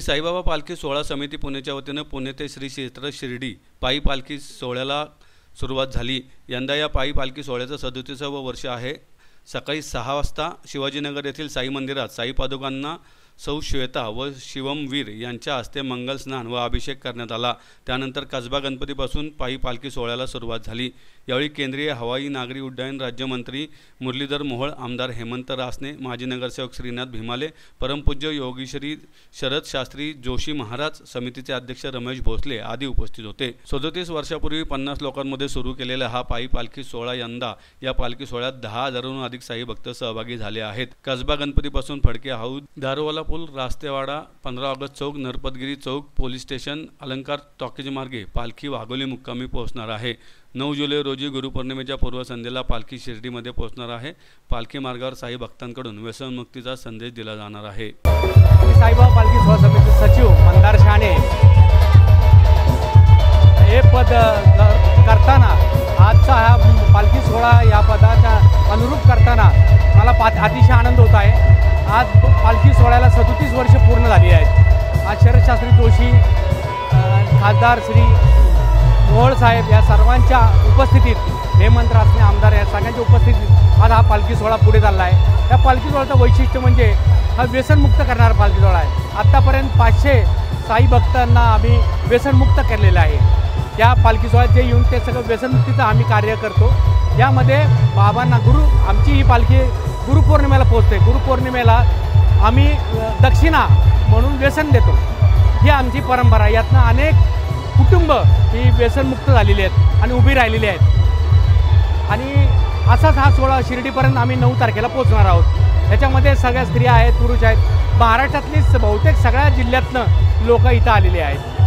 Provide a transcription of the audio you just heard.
श्री साईबाबा पालखी सोहळा समिती पुणेच्या वतीनं पुणे ते श्री क्षेत्र शिर्डी पायी पालखी सोहळ्याला सुरुवात झाली। यंदा या पायी पालखी सोहळ्याचं 37वे वर्ष आहे। सकाळी 6 वाजता शिवाजीनगर येथील साई मंदिरात साई पादुकांना सौ श्वेता व शिवमवीर यांच्या हस्ते मंगल स्नान व अभिषेक करण्यात आला। त्यानंतर कसबा गणपतीपासून पायी पालखी सोहळ्याला सुरुवात झाली। यावेळी केंद्रीय हवाई नागरी उड्डयन राज्यमंत्री मुरलीधर मोहोळ, आमदार हेमंत रासने, माजी नगरसेवक श्रीनाथ भीमाले, परमपूज्य योगीश्री शरद शास्त्री जोशी महाराज, समितीचे अध्यक्ष रमेश भोसले आदी उपस्थित होते। 37 वर्षापूर्वी 50 लोकांमध्ये सुरू केलेला हा पायी पालखी सोहळा यंदा या पालखी सोहळ्यात 10,000हून अधिक साई भक्त सहभागी झाले आहेत। कसबा गणपतीपासून फडके हाऊद, दारोवाला पूल, रास्तेवाडा, 15 ऑगस्ट चौक, नरपतगिरी चौक, पोलीस स्टेशन, अलंकार टॉकीज मार्गे पालखी वाघोली मुक्कामी पोहोचणार आहे। 9 जुलै रोजी गुरुपौर्णिमेच्या पूर्वसंध्येला पालखी शिर्डीमध्ये पोहोचणार आहे। पालखी मार्गावर साई भक्तांकडून व्यसनमुक्तीचा संदेश दिला जाणार आहे। साईबाबा पालखी सोहळा समिती सचिव मंदार शाने हे पद करताना आजचा हा पालखी सोहळा या पदाच्या अनुरूप करताना मला अतिशय आनंद होत आहे। आज पालखी सोहळ्याला 37 वर्ष पूर्ण झाली आहेत। आज शरद शास्त्री जोशी, खासदार श्री मोहोळ साहेब या सर्वांच्या उपस्थितीत, हेमंत रासने आमदार या सगळ्यांच्या उपस्थितीत आज हा पालखी सोहळा पुढे चालला आहे। या पालखी सोहळ्याचं वैशिष्ट्य म्हणजे हा व्यसनमुक्त करणारा पालखी सोहळा आहे। आत्तापर्यंत 500 साई भक्तांना आम्ही व्यसनमुक्त केलेलं आहे। त्या पालखी सोहळ्यात जे येऊन ते सगळं व्यसनमुक्तीचं आम्ही कार्य करतो। यामध्ये बाबांना आमची ही पालखी गुरुपौर्णिमेला पोहोचते। गुरुपौर्णिमेला आम्ही दक्षिणा म्हणून व्यसन देतो, ही आमची परंपरा। यातनं अनेक कुटुंब ही व्यसनमुक्त झालेली आहेत आणि उभी राहिलेली आहेत। आणि असाच हा सोहळा शिर्डीपर्यंत आम्ही 9 तारखेला पोहोचणार आहोत। त्याच्यामध्ये सगळ्या स्त्रिया आहेत, पुरुष आहेत, महाराष्ट्रातली बहुतेक सगळ्या जिल्ह्यातनं लोक इथं आलेले आहेत।